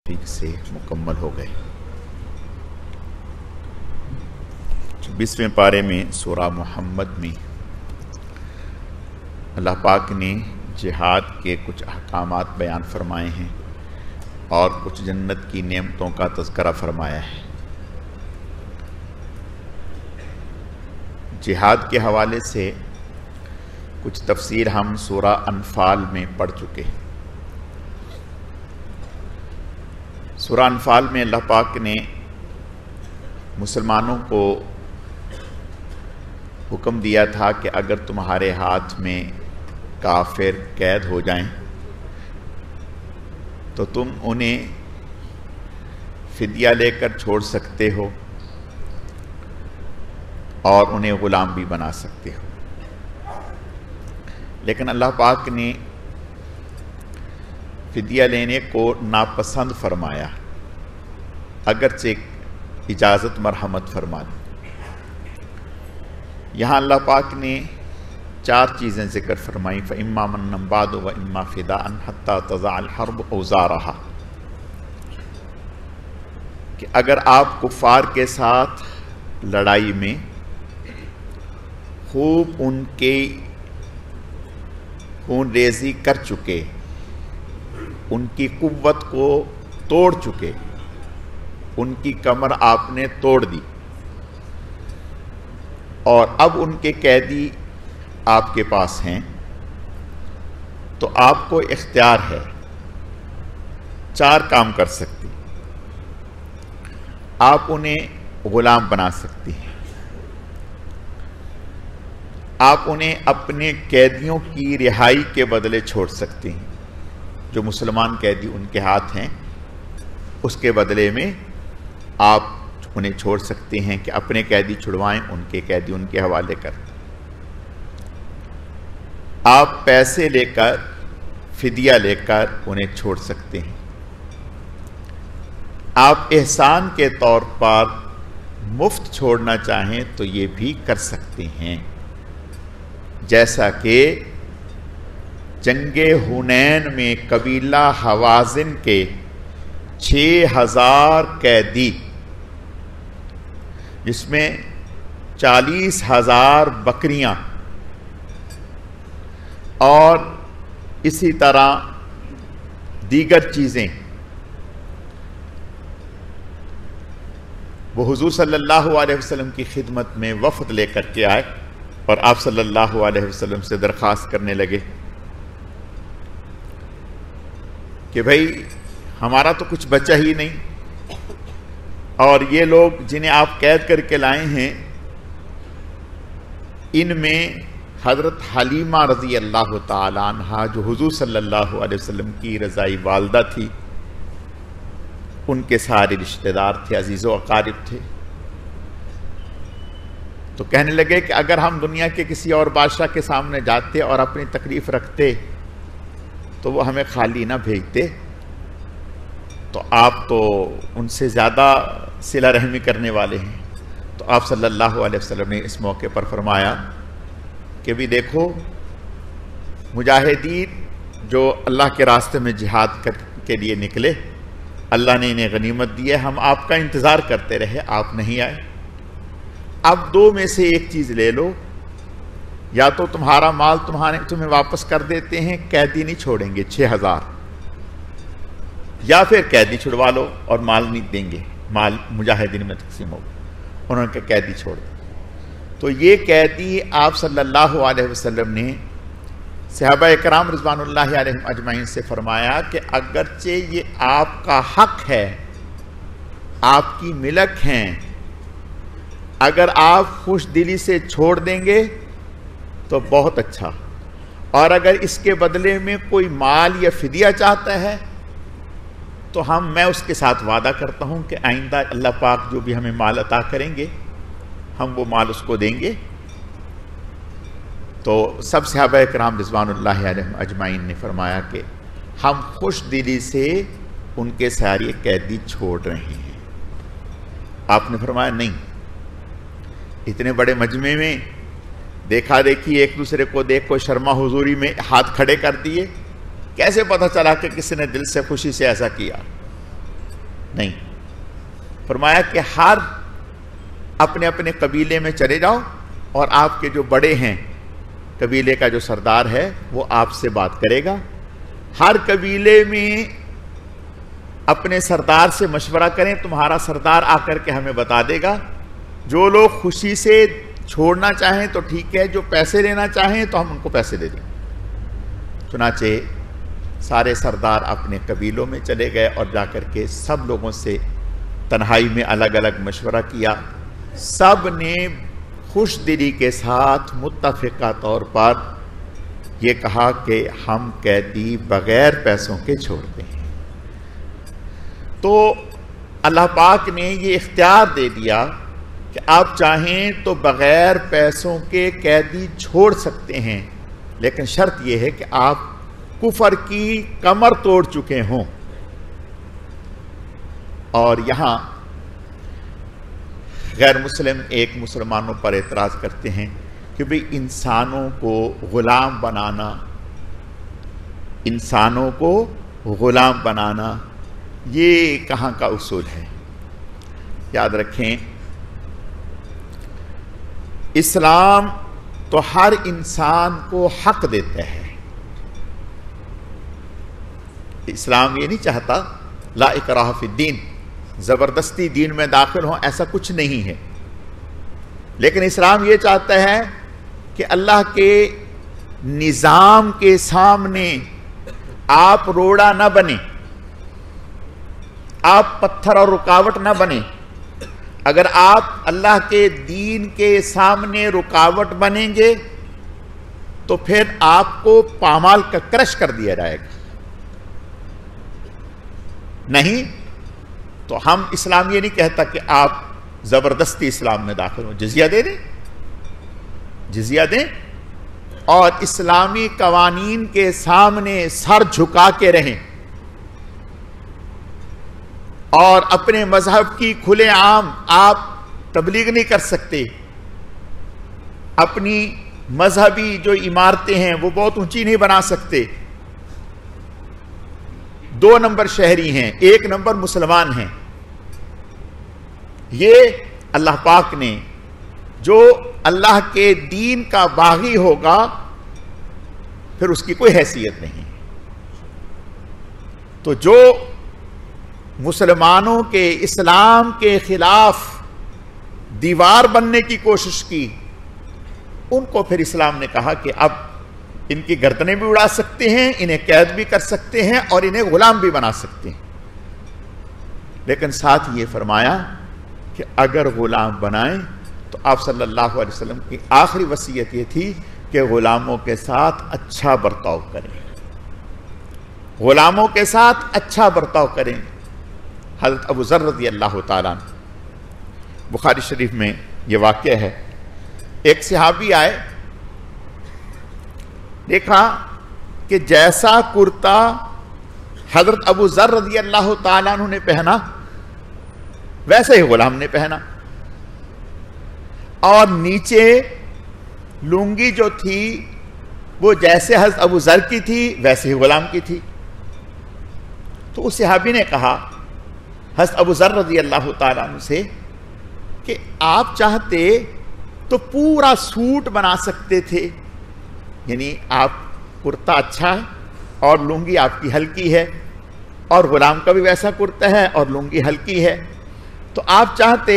ٹھیک سے مکمل ہو گئے۔ 20ویں پارے میں سورہ محمد میں اللہ پاک نے جہاد کے کچھ احکامات بیان فرمائے ہیں اور کچھ جنت کی نعمتوں کا تذکرہ فرمایا ہے۔ جہاد کے حوالے سے کچھ تفسیر ہم سورہ انفال میں پڑھ چکے ہیں۔ سورہ انفال میں اللہ پاک نے مسلمانوں کو حکم دیا تھا کہ اگر تمہارے ہاتھ میں کافر قید ہو جائیں تو تم انہیں فدیہ لے کر چھوڑ سکتے ہو اور انہیں غلام بھی بنا سکتے ہو، لیکن اللہ پاک نے فدیہ لینے کو ناپسند فرمایا، اگرچہ اجازت مرحمت فرما دی۔ یہاں اللہ پاک نے 4 چیزیں ذکر فرمائیں، فَإِمَّا مَنًّا بَعْدُ وَإِمَّا فِدَاءً حَتَّى تَضَعَ الْحَرْبُ أَوْزَارَهَا، کہ اگر آپ کفار کے ساتھ لڑائی میں خوب ان کے خون ریزی کر چکے، ان کی قوت کو توڑ چکے، ان کی کمر آپ نے توڑ دی اور اب ان کے قیدی آپ کے پاس ہیں، تو آپ کو اختیار ہے، 4 کام کر سکتی۔ آپ انہیں غلام بنا سکتی ہیں، آپ انہیں اپنے قیدیوں کی رہائی کے بدلے چھوڑ سکتی ہیں، جو مسلمان قیدی ان کے ہاتھ ہیں اس کے بدلے میں آپ انہیں چھوڑ سکتے ہیں کہ اپنے قیدی چھڑوائیں، ان کے قیدی ان کے حوالے کر۔ آپ پیسے لے کر فدیہ لے کر انہیں چھوڑ سکتے ہیں۔ آپ احسان کے طور پر مفت چھوڑنا چاہیں تو یہ بھی کر سکتے ہیں، جیسا کہ جنگ حنین میں قبیلہ حوازن کے 6000 قیدی، جس میں 40,000 بکریاں اور اسی طرح دیگر چیزیں، وہ حضور صلی اللہ علیہ وسلم کی خدمت میں وفد لے کر کے آئے اور آپ صلی اللہ علیہ وسلم سے درخواست کرنے لگے کہ بھائی ہمارا تو کچھ بچا ہی نہیں، اور یہ لوگ جنہیں آپ قید کر کے لائے ہیں، ان میں حضرت حلیمہ رضی اللہ تعالی عنہا جو حضور صلی اللہ علیہ وسلم کی رضائی والدہ تھی، ان کے سارے رشتہ دار تھے، عزیز و اقارب تھے۔ تو کہنے لگے کہ اگر ہم دنیا کے کسی اور بادشاہ کے سامنے جاتے اور اپنی تکلیف رکھتے تو وہ ہمیں خالی نہ بھیجتے، تو آپ تو ان سے زیادہ صلہ رحمی کرنے والے ہیں۔ تو آپ صلی اللہ علیہ وسلم نے اس موقع پر فرمایا کہ بھی دیکھو، مجاہدین جو اللہ کے راستے میں جہاد کے لیے نکلے، اللہ نے انہیں غنیمت دی ہے، ہم آپ کا انتظار کرتے رہے، آپ نہیں آئے۔ اب 2 میں سے ایک چیز لے لو، یا تو تمہارا مال تمہیں واپس کر دیتے ہیں، قیدی نہیں چھوڑیں گے 6000، یا پھر قیدی چھڑوا لو اور مال نہیں دیں گے، مال مجاہدین میں تقسیم ہوگا۔ انہوں نے کہا قیدی چھوڑ دیں۔ تو یہ قیدی آپ صلی اللہ علیہ وسلم نے صحابہ اکرام رضوان اللہ علیہم اجمعین سے فرمایا کہ اگرچہ یہ آپ کا حق ہے، آپ کی ملک ہیں، اگر آپ خوش دلی سے چھوڑ دیں گے تو بہت اچھا، اور اگر اس کے بدلے میں کوئی مال یا فدیہ چاہتا ہے تو میں اس کے ساتھ وعدہ کرتا ہوں کہ آئندہ اللہ پاک جو بھی ہمیں مال عطا کریں گے، ہم وہ مال اس کو دیں گے۔ تو سب صحابہ کرام رضوان اللہ علیہم اجمعین نے فرمایا کہ ہم خوش دلی سے ان کے سارے قیدی چھوڑ رہے ہیں۔ آپ نے فرمایا نہیں، اتنے بڑے مجمع میں دیکھا دیکھی ایک دوسرے کو دیکھ کو شرما حضوری میں ہاتھ کھڑے کر دیے، کیسے پتہ چلا کہ کسی نے دل سے خوشی سے ایسا کیا؟ نہیں، فرمایا کہ ہر اپنے اپنے قبیلے میں چلے جاؤ اور آپ کے جو بڑے ہیں، قبیلے کا جو سردار ہے وہ آپ سے بات کرے گا. ہر قبیلے میں اپنے سردار سے مشورہ کریں، تمہارا سردار آ کر کے ہمیں بتا دے گا. جو لوگ خوشی سے چھوڑنا چاہیں تو ٹھیک ہے، جو پیسے لینا چاہیں تو ہم ان کو پیسے دے دیں. چنانچہ سارے سردار اپنے قبیلوں میں چلے گئے اور جا کر کے سب لوگوں سے تنہائی میں الگ الگ مشورہ کیا. سب نے خوش دلی کے ساتھ متفقہ طور پر یہ کہا کہ ہم قیدی بغیر پیسوں کے چھوڑتے ہیں. تو اللہ پاک نے یہ اختیار دے دیا کہ آپ چاہیں تو بغیر پیسوں کے قیدی چھوڑ سکتے ہیں، لیکن شرط یہ ہے کہ آپ کفر کی کمر توڑ چکے ہوں. اور یہاں غیر مسلم ایک مسلمانوں پر اعتراض کرتے ہیں کہ بھئی انسانوں کو غلام بنانا یہ کہاں کا اصول ہے؟ یاد رکھیں، اسلام تو ہر انسان کو حق دیتا ہے. اسلام یہ نہیں چاہتا لا اکراہ فی الدین، زبردستی دین میں داخل ہوں، ایسا کچھ نہیں ہے. لیکن اسلام یہ چاہتا ہے کہ اللہ کے نظام کے سامنے آپ روڑا نہ بنے، آپ پتھر اور رکاوٹ نہ بنے. اگر آپ اللہ کے دین کے سامنے رکاوٹ بنیں گے تو پھر آپ کو پامال کا کرش کر دیا جائے گا. نہیں تو ہم اسلام یہ نہیں کہتا کہ آپ زبردستی اسلام میں داخل ہوں. جزیہ دیں اور اسلامی قوانین کے سامنے سر جھکا کے رہیں اور اپنے مذہب کی کھلے عام آپ تبلیغ نہیں کر سکتے. اپنی مذہبی جو عمارتیں ہیں وہ بہت اونچی نہیں بنا سکتے. 2 نمبر شہری ہیں، 1 نمبر مسلمان ہیں. یہ اللہ پاک نے جو اللہ کے دین کا باغی ہوگا پھر اس کی کوئی حیثیت نہیں. تو جو مسلمانوں کے اسلام کے خلاف دیوار بننے کی کوشش کی، ان کو پھر اسلام نے کہا کہ اب ان کی گردنیں بھی اڑا سکتے ہیں، انہیں قید بھی کر سکتے ہیں اور انہیں غلام بھی بنا سکتے ہیں. لیکن ساتھ یہ فرمایا کہ اگر غلام بنائیں تو آپ صلی اللہ علیہ وسلم کی آخری وصیت یہ تھی کہ غلاموں کے ساتھ اچھا برتاؤ کریں. غلاموں کے ساتھ اچھا برتاؤ کریں. حضرت ابو ذر رضی اللہ تعالیٰ عنہ، بخاری شریف میں یہ واقعہ ہے، ایک صحابی آئے، دیکھا کہ جیسا کرتا حضرت ابو ذر رضی اللہ تعالیٰ عنہ نے پہنا ویسے ہی غلام نے پہنا، اور نیچے لنگی جو تھی وہ جیسے حضرت ابو ذر کی تھی ویسے ہی غلام کی تھی. تو اس صحابی نے کہا حضرت ابو ذر رضی اللہ تعالیٰ عنہ سے کہ آپ چاہتے تو پورا سوٹ بنا سکتے تھے، یعنی آپ کرتا اچھا ہے اور لنگی آپ کی ہلکی ہے، اور غلام کا بھی ویسا کرتا ہے اور لنگی ہلکی ہے. تو آپ چاہتے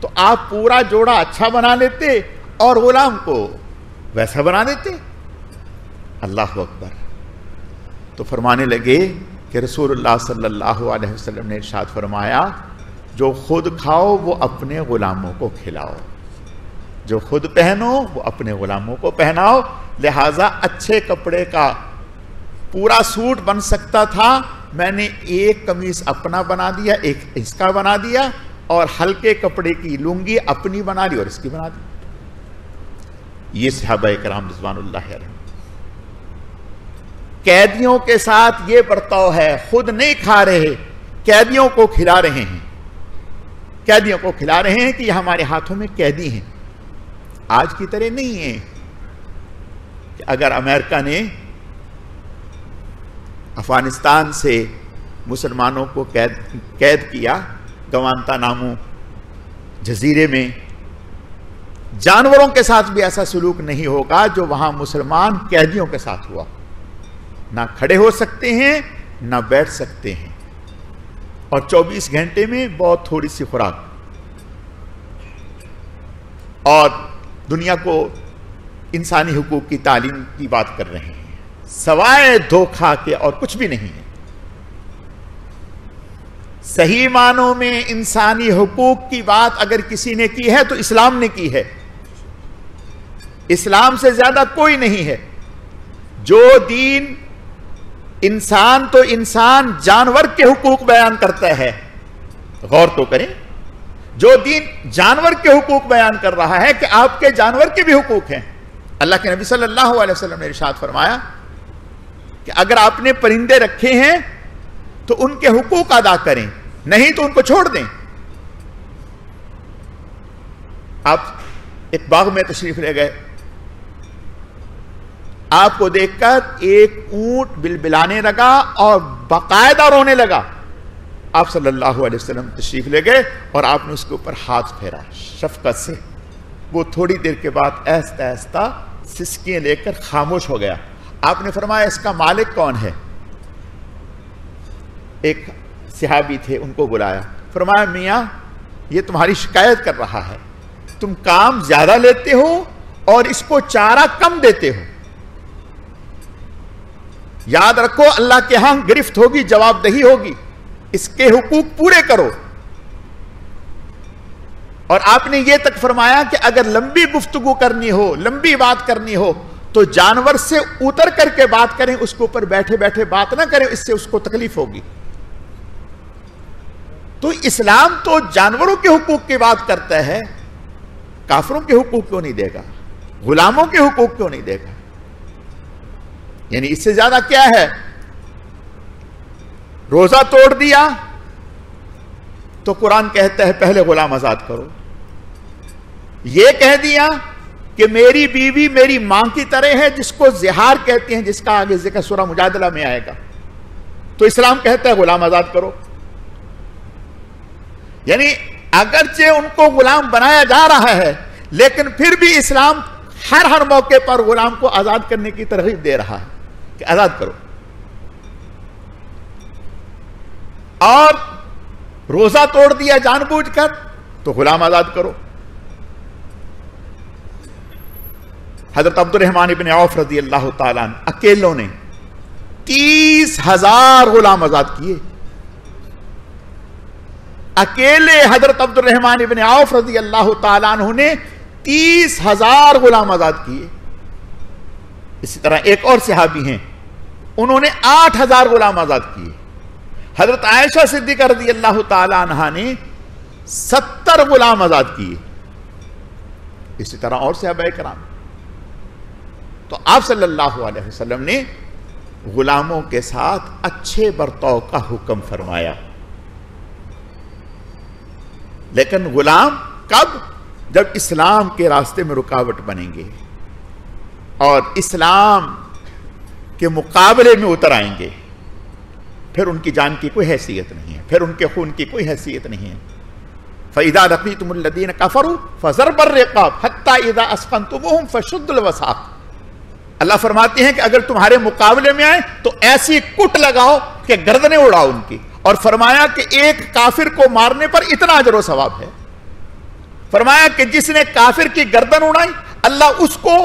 تو آپ پورا جوڑا اچھا بنا لیتے اور غلام کو ویسا بنا دیتے. اللہ اکبر. تو فرمانے لگے کہ رسول اللہ صلی اللہ علیہ وسلم نے ارشاد فرمایا، جو خود کھاؤ وہ اپنے غلاموں کو کھلاؤ، جو خود پہنو وہ اپنے غلاموں کو پہناؤ. لہٰذا اچھے کپڑے کا پورا سوٹ بن سکتا تھا، میں نے ایک قمیص اپنا بنا دیا، ایک اس کا بنا دیا، اور ہلکے کپڑے کی لنگی اپنی بنا لی اور اس کی بنا دی. یہ صحابہ کرام رضوان اللہ علیہم. قیدیوں کے ساتھ یہ برتاؤ ہے، خود نہیں کھا رہے، قیدیوں کو کھلا رہے ہیں. قیدیوں کو کھلا رہے ہیں کہ یہ ہمارے ہاتھوں میں قیدی ہیں. آج کی طرح نہیں ہے کہ اگر امریکہ نے افغانستان سے مسلمانوں کو قید کیا گوانتا نامو جزیرے میں، جانوروں کے ساتھ بھی ایسا سلوک نہیں ہوگا جو وہاں مسلمان قیدیوں کے ساتھ ہوا. نہ کھڑے ہو سکتے ہیں نہ بیٹھ سکتے ہیں، اور 24 گھنٹے میں بہت تھوڑی سی خوراک، اور دنیا کو انسانی حقوق کی تعلیم کی بات کر رہے ہیں، سوائے دھوکہ کے اور کچھ بھی نہیں ہے. صحیح معنوں میں انسانی حقوق کی بات اگر کسی نے کی ہے تو اسلام نے کی ہے. اسلام سے زیادہ کوئی نہیں ہے. جو دین انسان تو انسان جانور کے حقوق بیان کرتا ہے، غور تو کریں، جو دین جانور کے حقوق بیان کر رہا ہے کہ آپ کے جانور کے بھی حقوق ہیں. اللہ کے نبی صلی اللہ علیہ وسلم نے ارشاد فرمایا کہ اگر آپ نے پرندے رکھے ہیں تو ان کے حقوق ادا کریں، نہیں تو ان کو چھوڑ دیں. آپ ایک باغ میں تشریف لے گئے، آپ کو دیکھ کر ایک اونٹ بلبلانے لگا اور باقاعدہ رونے لگا. آپ صلی اللہ علیہ وسلم تشریف لے گئے اور آپ نے اس کے اوپر ہاتھ پھیرا شفقت سے. وہ تھوڑی دیر کے بعد آہستہ آہستہ سسکیاں لے کر خاموش ہو گیا. آپ نے فرمایا اس کا مالک کون ہے؟ ایک صحابی تھے، ان کو بلایا، فرمایا میاں یہ تمہاری شکایت کر رہا ہے، تم کام زیادہ لیتے ہو اور اس کو چارہ کم دیتے ہو. یاد رکھو اللہ کے ہاں گرفت ہوگی، جواب دہی ہوگی، اس کے حقوق پورے کرو. اور آپ نے یہ تک فرمایا کہ اگر لمبی گفتگو کرنی ہو، لمبی بات کرنی ہو تو جانور سے اتر کر کے بات کریں، اس کے اوپر بیٹھے بیٹھے بات نہ کریں، اس سے اس کو تکلیف ہوگی. تو اسلام تو جانوروں کے حقوق کی بات کرتا ہے، کافروں کے حقوق کیوں نہیں دے گا؟ غلاموں کے حقوق کیوں نہیں دے گا؟ یعنی اس سے زیادہ کیا ہے؟ روزہ توڑ دیا تو قرآن کہتا ہے پہلے غلام آزاد کرو. یہ کہہ دیا کہ میری بیوی میری ماں کی طرح ہے، جس کو زہار کہتے ہیں، جس کا آگے ذکر سورہ مجادلہ میں آئے گا، تو اسلام کہتا ہے غلام آزاد کرو. یعنی اگرچہ ان کو غلام بنایا جا رہا ہے، لیکن پھر بھی اسلام ہر موقع پر غلام کو آزاد کرنے کی ترغیب دے رہا ہے کہ آزاد کرو. اور روزہ توڑ دیا جان بوجھ کر تو غلام آزاد کرو. حضرت عبد الرحمن ابن عوف رضی اللہ تعالیٰ عنہ اکیلوں نے 30,000 غلام آزاد کیے. اکیلے حضرت عبد الرحمن ابن عوف رضی اللہ تعالیٰ عنہ نے 30,000 غلام آزاد کیے. اسی طرح ایک اور صحابی ہیں، انہوں نے 8,000 غلام آزاد کیے. حضرت عائشہ صدیقہ رضی اللہ تعالیٰ عنہ نے 70 غلام آزاد کیے. اسی طرح اور صحابہ کرام. تو آپ صلی اللہ علیہ وسلم نے غلاموں کے ساتھ اچھے برتاؤ کا حکم فرمایا. لیکن غلام کب؟ جب اسلام کے راستے میں رکاوٹ بنیں گے اور اسلام کے مقابلے میں اتر آئیں گے، پھر ان کی جان کی کوئی حیثیت نہیں ہے، پھر ان کے خون کی کوئی حیثیت نہیں ہے. فَإِذَا لَقِيتُمُ الَّذِينَ كَفَرُوا فَضَرْبَ الرِّقَابِ حَتَّى إِذَا أَثْخَنْتُمُوهُمْ فَشُدُّوا الْوَثَاقَ. اللہ فرماتے ہیں کہ اگر تمہارے مقابلے میں آئے تو ایسی کٹ لگاؤ کہ گردنیں اڑاؤ ان کی. اور فرمایا کہ ایک کافر کو مارنے پر اتنا اجر و ثواب ہے. فرمایا کہ جس نے کافر کی گردن اڑائی اللہ اس کو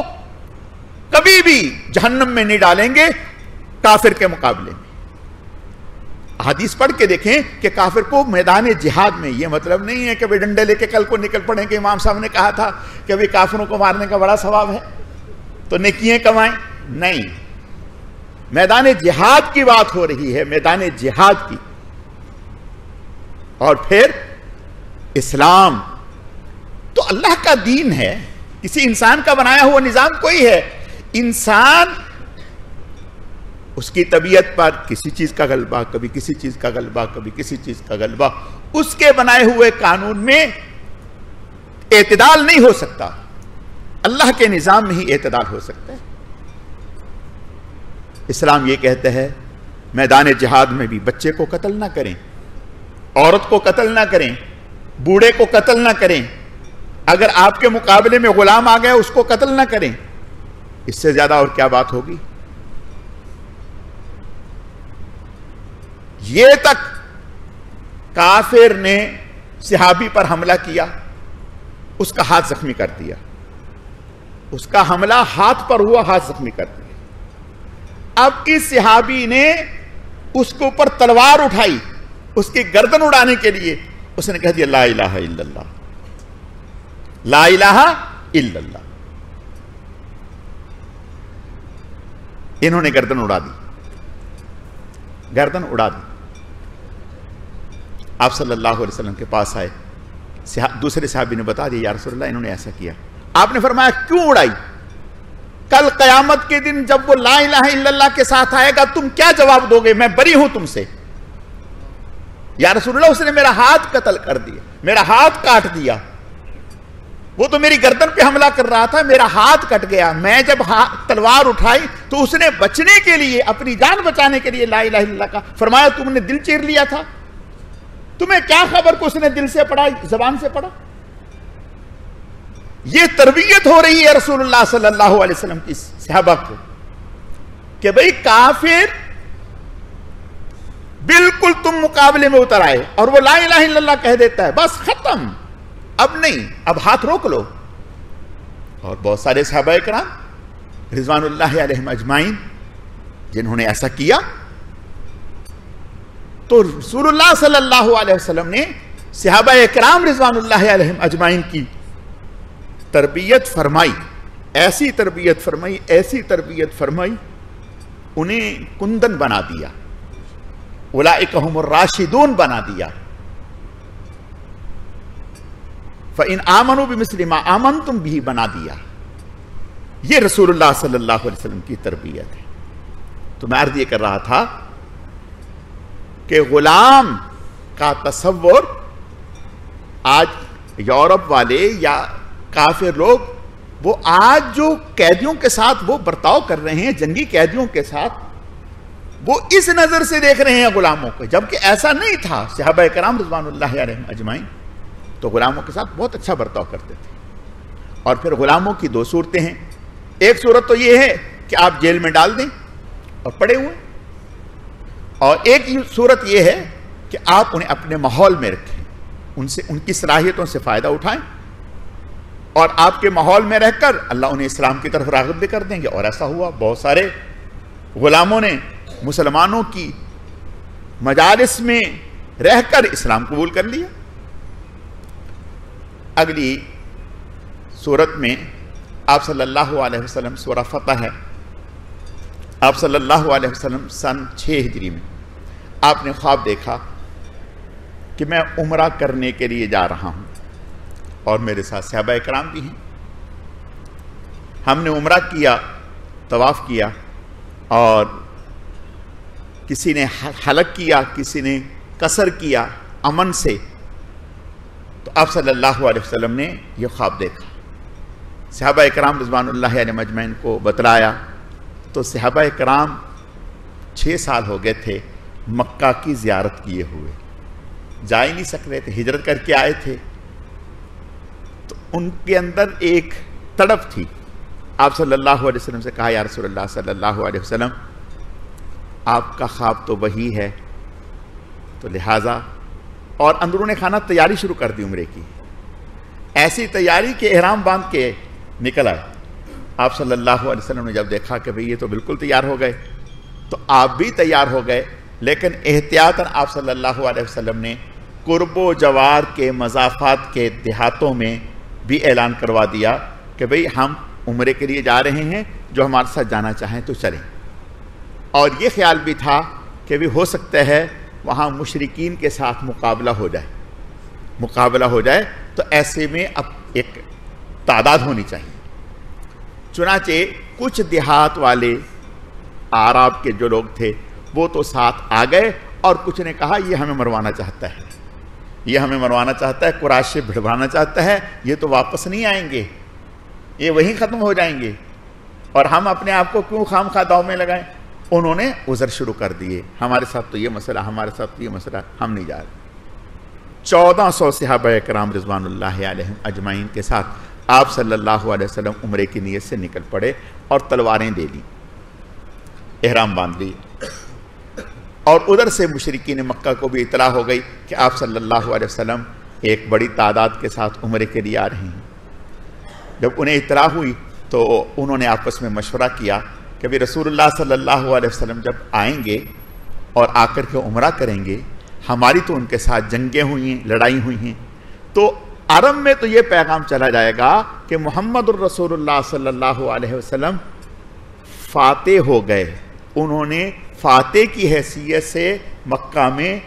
کبھی بھی جہنم میں نہیں ڈالیں گے کافر کے مقابلے میں. حدیث پڑھ کے دیکھیں کہ کافر کو میدان جہاد میں، یہ مطلب نہیں ہے کہ بھئی ڈنڈے لے کے کل کو نکل پڑیں کہ امام صاحب نے کہا تھا کہ بھئی کافروں کو مارنے کا بڑا ثواب ہے تو نیکیاں کمائیں. نہیں، میدان جہاد کی بات ہو رہی ہے، میدان جہاد کی. اور پھر اسلام تو اللہ کا دین ہے، کسی انسان کا بنایا ہوا نظام کوئی ہے. انسان اس کی طبیعت پر کسی چیز کا غلبہ، کبھی کسی چیز کا غلبہ، کبھی کسی چیز کا غلبہ، اس کے بنائے ہوئے قانون میں اعتدال نہیں ہو سکتا. اللہ کے نظام میں ہی اعتدال ہو سکتا ہے. اسلام یہ کہتا ہے میدان جہاد میں بھی بچے کو قتل نہ کریں، عورت کو قتل نہ کریں، بوڑھے کو قتل نہ کریں، اگر آپ کے مقابلے میں غلام آ گیا اس کو قتل نہ کریں۔ اس سے زیادہ اور کیا بات ہوگی؟ یہ تک کافر نے صحابی پر حملہ کیا، اس کا ہاتھ زخمی کر دیا، اس کا حملہ ہاتھ پر ہوا، ہاتھ زخمی کر دیا۔ اب اس صحابی نے اس کے اوپر تلوار اٹھائی اس کی گردن اڑانے کے لیے، اس نے کہہ دیا لا الہ الا اللہ، لا الہ الا اللہ۔ انہوں نے گردن اڑا دی، گردن اڑا دی۔ آپ صلی اللہ علیہ وسلم کے پاس آئے، دوسرے صحابی نے بتا دیا یا رسول اللہ انہوں نے ایسا کیا۔ آپ نے فرمایا کیوں اڑائی؟ کل قیامت کے دن جب وہ لا الہ الا اللہ کے ساتھ آئے گا تم کیا جواب دو گے؟ میں بری ہوں تم سے۔ یا رسول اللہ اس نے میرا ہاتھ قتل کر دیا، میرا ہاتھ کاٹ دیا، وہ تو میری گردن پہ حملہ کر رہا تھا، میرا ہاتھ کٹ گیا۔ میں جب تلوار اٹھائی تو اس نے بچنے کے لیے، اپنی جان بچانے کے لیے لا الہ الا اللہ کا فرمایا، تم نے دل چیر لیا تھا، تمہیں کیا خبر کہ اس نے دل سے پڑھا زبان سے پڑھا؟ یہ تربیت ہو رہی ہے رسول اللہ صلی اللہ علیہ وسلم کی صحابہ کو کہ بھئی کافر بالکل تم مقابلے میں اتر آئے اور وہ لا الہ الا اللہ کہہ دیتا ہے، بس ختم، اب نہیں، اب ہاتھ روک لو۔ اور بہت سارے صحابہ کرام رضوان اللہ علیہم اجمعین جنہوں نے ایسا کیا، تو رسول اللہ صلی اللہ علیہ وسلم نے صحابہ کرام رضوان اللہ علیہم اجمعین کی تربیت فرمائی، ایسی تربیت فرمائی، ایسی تربیت فرمائی، انہیں کندن بنا دیا، اولئک ھم الراشدون بنا دیا۔ فَإِنْ آمَنُوا بِمِثْلِ مَا آمَنْتُمْ بِهِ بنا دیا۔ یہ رسول اللہ صلی اللہ علیہ وسلم کی تربیت ہے۔ تو میں عرض یہ کر رہا تھا کہ غلام کا تصور آج یورپ والے یا کافر لوگ وہ آج جو قیدیوں کے ساتھ وہ برتاؤ کر رہے ہیں، جنگی قیدیوں کے ساتھ، وہ اس نظر سے دیکھ رہے ہیں غلاموں کو، جبکہ ایسا نہیں تھا۔ صحابہ کرام رضوان اللہ علیہم اجمعین تو غلاموں کے ساتھ بہت اچھا برتاؤ کرتے تھے۔ اور پھر غلاموں کی دو صورتیں ہیں، ایک صورت تو یہ ہے کہ آپ جیل میں ڈال دیں اور پڑے ہوئے، اور ایک صورت یہ ہے کہ آپ انہیں اپنے ماحول میں رکھیں، ان کی صلاحیتوں سے فائدہ اٹھائیں، اور آپ کے ماحول میں رہ کر اللہ انہیں اسلام کی طرف راغب بھی کر دیں گے۔ اور ایسا ہوا، بہت سارے غلاموں نے مسلمانوں کی مجالس میں رہ کر اسلام قبول کر لیا۔ اگلی سورت میں آپ صلی اللہ علیہ وسلم، سورہ فتح ہے، آپ صلی اللہ علیہ وسلم سن 6 ہجری میں آپ نے خواب دیکھا کہ میں عمرہ کرنے کے لیے جا رہا ہوں اور میرے ساتھ صحابہ کرام بھی ہیں۔ ہم نے عمرہ کیا، طواف کیا، اور کسی نے حلق کیا، کسی نے قصر کیا امن سے۔ تو آپ صلی اللہ علیہ وسلم نے یہ خواب دیکھا، صحابہ کرام رضوان اللہ علیہ مجمعین کو بتلایا، تو صحابہ کرام 6 سال ہو گئے تھے مکہ کی زیارت کیے ہوئے، جا ہی نہیں سک رہے تھے، ہجرت کر کے آئے تھے، تو ان کے اندر ایک تڑپ تھی۔ آپ صلی اللہ علیہ وسلم سے کہا یا رسول اللہ صلی اللہ علیہ وسلم آپ کا خواب تو وہی ہے، تو لہٰذا، اور اندرون خانہ تیاری شروع کر دی عمرے کی، ایسی تیاری کہ احرام باندھ کے نکل آئے۔ آپ صلی اللہ علیہ وسلم نے جب دیکھا کہ بھئی یہ تو بالکل تیار ہو گئے، تو آپ بھی تیار ہو گئے، لیکن احتیاطاً آپ صلی اللہ علیہ وسلم نے قرب و جوار کے مضافات کے دیہاتوں میں بھی اعلان کروا دیا کہ بھئی ہم عمرے کے لیے جا رہے ہیں، جو ہمارے ساتھ جانا چاہیں تو چلیں۔ اور یہ خیال بھی تھا کہ بھی ہو سکتا ہے وہاں مشرکین کے ساتھ مقابلہ ہو جائے، تو ایسے میں اب ایک تعداد ہونی چاہیے۔ چنانچہ کچھ دیہات والے اعراب کے جو لوگ تھے وہ تو ساتھ آ گئے، اور کچھ نے کہا یہ ہمیں مروانا چاہتا ہے، یہ ہمیں مروانا چاہتا ہے، قریش سے بھڑوانا چاہتا ہے، یہ تو واپس نہیں آئیں گے، یہ وہیں ختم ہو جائیں گے، اور ہم اپنے آپ کو کیوں خام خواہ داؤ میں لگائیں۔ انہوں نے عذر شروع کر دیے، ہمارے ساتھ تو یہ مسئلہ، ہمارے ساتھ تو یہ مسئلہ، ہم نہیں جا رہے۔ 1400 صحابہ کرام رضوان اللہ علیہم اجمعین کے ساتھ آپ صلی اللہ علیہ وسلم عمرے کی نیت سے نکل پڑے اور تلواریں لے لیں، احرام باندھ لی، اور ادھر سے مشرکین مکہ کو بھی اطلاع ہو گئی کہ آپ صلی اللہ علیہ وسلم ایک بڑی تعداد کے ساتھ عمرے کے لیے آ رہے ہیں۔ جب انہیں اطلاع ہوئی تو انہوں نے آپس میں مشورہ کیا کہ بھی رسول اللہ صلی اللہ علیہ وسلم جب آئیں گے اور آ کر کے عمرہ کریں گے، ہماری تو ان کے ساتھ جنگیں ہوئی ہیں، لڑائی ہوئی ہیں، تو عرب میں تو یہ پیغام چلا جائے گا کہ محمد الرسول اللہ صلی اللہ علیہ وسلم فاتح ہو گئے، انہوں نے فاتح کی حیثیت سے مکہ میں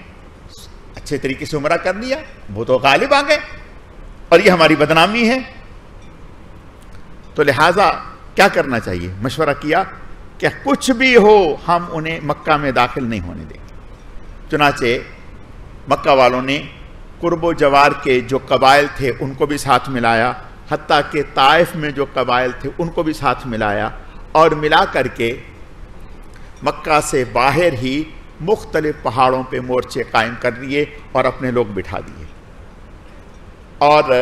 اچھے طریقے سے عمرہ کر لیا، وہ تو غالب آ گئے اور یہ ہماری بدنامی ہے۔ تو لہٰذا کیا کرنا چاہیے؟ مشورہ کیا کہ کچھ بھی ہو ہم انہیں مکہ میں داخل نہیں ہونے دیں گے۔ چنانچہ مکہ والوں نے قرب و جوار کے جو قبائل تھے ان کو بھی ساتھ ملایا، حتیٰ کہ طائف میں جو قبائل تھے ان کو بھی ساتھ ملایا، اور ملا کر کے مکہ سے باہر ہی مختلف پہاڑوں پہ مورچے قائم کر دیے اور اپنے لوگ بٹھا دیے، اور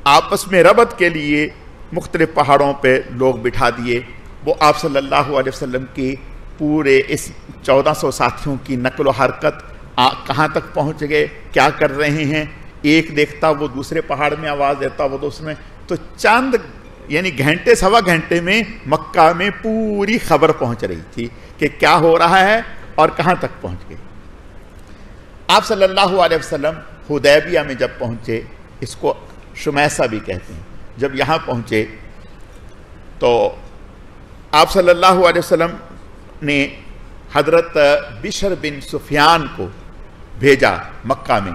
آپس میں ربط کے لیے مختلف پہاڑوں پہ لوگ بٹھا دیے۔ وہ آپ صلی اللہ علیہ وسلم کی پورے اس 1400 ساتھیوں کی نقل و حرکت کہاں تک پہنچ گئے، کیا کر رہے ہیں، ایک دیکھتا وہ دوسرے پہاڑ میں آواز دیتا وہ دوسرے میں، تو چند یعنی گھنٹے سوا گھنٹے میں مکہ میں پوری خبر پہنچ رہی تھی کہ کیا ہو رہا ہے اور کہاں تک پہنچ گئے۔ آپ صلی اللہ علیہ وسلم حدیبیہ میں جب پہنچے، اس کو شمیسہ بھی کہتے ہیں، جب یہاں پہنچے تو آپ صلی اللہ علیہ وسلم نے حضرت بشر بن سفیان کو بھیجا مکہ میں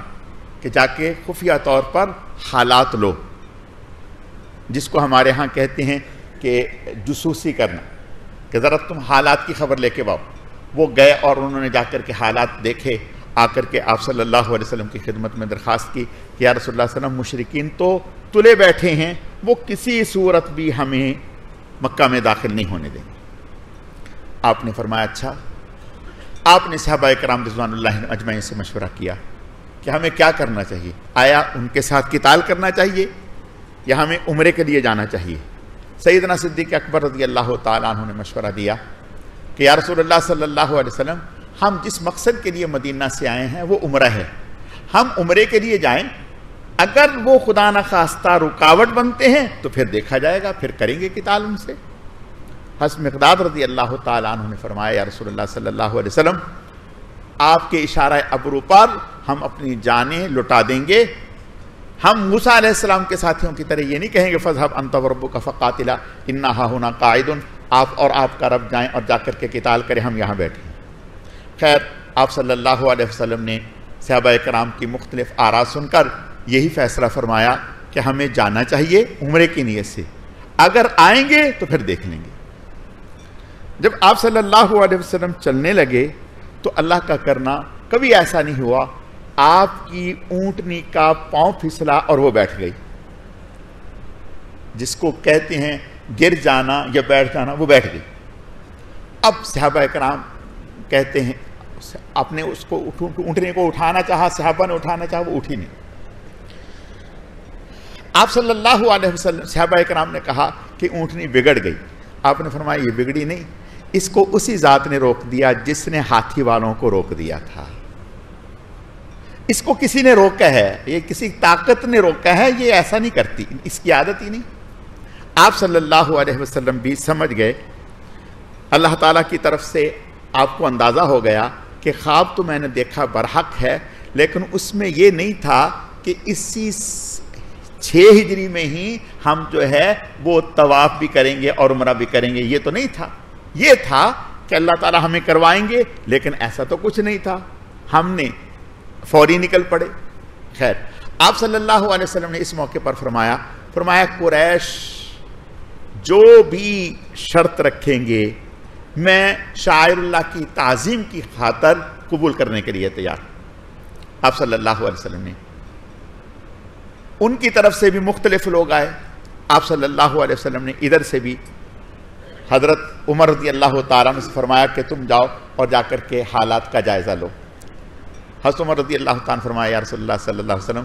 کہ جا کے خفیہ طور پر حالات لو، جس کو ہمارے ہاں کہتے ہیں کہ جاسوسی کرنا، کہ ذرا تم حالات کی خبر لے کے واؤ۔ وہ گئے اور انہوں نے جا کر کے حالات دیکھے، آ کر کے آپ صلی اللہ علیہ وسلم کی خدمت میں درخواست کی کہ یا رسول اللہ صلی اللہ علیہ وسلم، مشرکین تو تلے بیٹھے ہیں، وہ کسی صورت بھی ہمیں مکہ میں داخل نہیں ہونے دیں گے۔ آپ نے فرمایا اچھا۔ آپ نے صحابہ کرام رضوان اللہ اجمعین سے مشورہ کیا کہ ہمیں کیا کرنا چاہیے، آیا ان کے ساتھ قتال کرنا چاہیے یا ہمیں عمرے کے لیے جانا چاہیے؟ سیدنا صدیق اکبر رضی اللہ تعالیٰ عنہ نے مشورہ دیا کہ یا رسول اللہ صلی اللہ علیہ وسلم، ہم جس مقصد کے لیے مدینہ سے آئے ہیں وہ عمرہ ہے، ہم عمرے کے لیے جائیں، اگر وہ خدا نخواستہ رکاوٹ بنتے ہیں تو پھر دیکھا جائے گا، پھر کریں گے قتال ان سے۔ حضرت مقداد رضی اللہ تعالیٰ عنہ نے فرمایا یا رسول اللہ صلی اللہ علیہ وسلم، آپ کے اشارہ ابرو پر ہم اپنی جانیں لٹا دیں گے، ہم موسیٰ علیہ السلام کے ساتھیوں کی طرح یہ نہیں کہیں گے فَاذْهَبْ أَنْتَ وَرَبُّكَ فَقَاتِلَا إِنَّا هَاهُنَا قَاعِدٌ، آپ اور آپ کا رب جائیں اور جا کر کے قتال کریں، ہم یہاں بیٹھے ہیں۔ خیر، آپ صلی اللہ علیہ وسلم نے صحابہ کرام کی مختلف آراء سن کر یہی فیصلہ فرمایا کہ ہمیں جانا چاہیے عمرے کی نیت سے، اگر آئیں گے تو پھر دیکھ لیں گے۔ جب آپ صلی اللہ علیہ وسلم چلنے لگے تو اللہ کا کرنا کبھی ایسا نہیں ہوا، آپ کی اونٹنی کا پاؤں پھسلا اور وہ بیٹھ گئی، جس کو کہتے ہیں گر جانا یا بیٹھ جانا، وہ بیٹھ گئی۔ اب صحابہ کرام کہتے ہیں آپ نے اس کو اونٹنی کو اٹھانا چاہا، صحابہ نے اٹھانا چاہا، وہ اٹھی نہیں۔ آپ صلی اللہ علیہ وسلم صحابہ کرام نے کہا کہ اونٹنی بگڑ گئی، آپ نے فرمایا یہ بگڑی نہیں، اس کو اسی ذات نے روک دیا جس نے ہاتھی والوں کو روک دیا تھا، اس کو کسی نے روکا ہے، یہ کسی طاقت نے روکا ہے، یہ ایسا نہیں کرتی، اس کی عادت ہی نہیں۔ آپ صلی اللہ علیہ وسلم بھی سمجھ گئے، اللہ تعالیٰ کی طرف سے آپ کو اندازہ ہو گیا کہ خواب تو میں نے دیکھا برحق ہے، لیکن اس میں یہ نہیں تھا کہ اسی 6 ہجری میں ہی ہم جو ہے وہ طواف بھی کریں گے اور عمرہ بھی کریں گے، یہ تو نہیں تھا۔ یہ تھا کہ اللہ تعالیٰ ہمیں کروائیں گے، لیکن ایسا تو کچھ نہیں تھا، ہم نے فوری نکل پڑے۔ خیر، آپ صلی اللہ علیہ وسلم نے اس موقع پر فرمایا قریش جو بھی شرط رکھیں گے میں شاعر اللہ کی تعظیم کی خاطر قبول کرنے کے لیے تیار۔ آپ صلی اللہ علیہ وسلم نے ان کی طرف سے بھی مختلف لوگ آئے، آپ صلی اللہ علیہ وسلم نے ادھر سے بھی حضرت عمر رضی اللہ تعالیٰ عنہ سے فرمایا کہ تم جاؤ اور جا کر کے حالات کا جائزہ لو۔ حضرت عمر رضی اللہ تعالیٰ عنہ فرمایا یا رسول اللہ صلی اللہ علیہ وسلم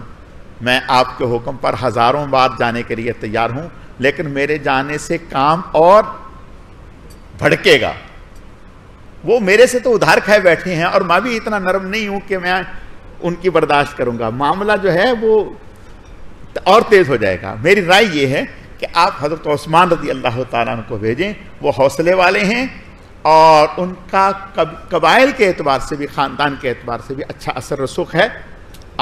میں آپ کے حکم پر ہزاروں بار جانے کے لیے تیار ہوں، لیکن میرے جانے سے کام اور بھڑکے گا۔ وہ میرے سے تو ادھار کھائے بیٹھے ہیں اور میں بھی اتنا نرم نہیں ہوں کہ میں ان کی برداشت کروں گا، معاملہ جو ہے وہ اور تیز ہو جائے گا۔ میری رائے یہ ہے کہ آپ حضرت عثمان رضی اللہ تعالیٰ عنہ کو بھیجیں، وہ حوصلے والے ہیں اور ان کا قبائل کے اعتبار سے بھی، خاندان کے اعتبار سے بھی اچھا اثر رسوخ ہے۔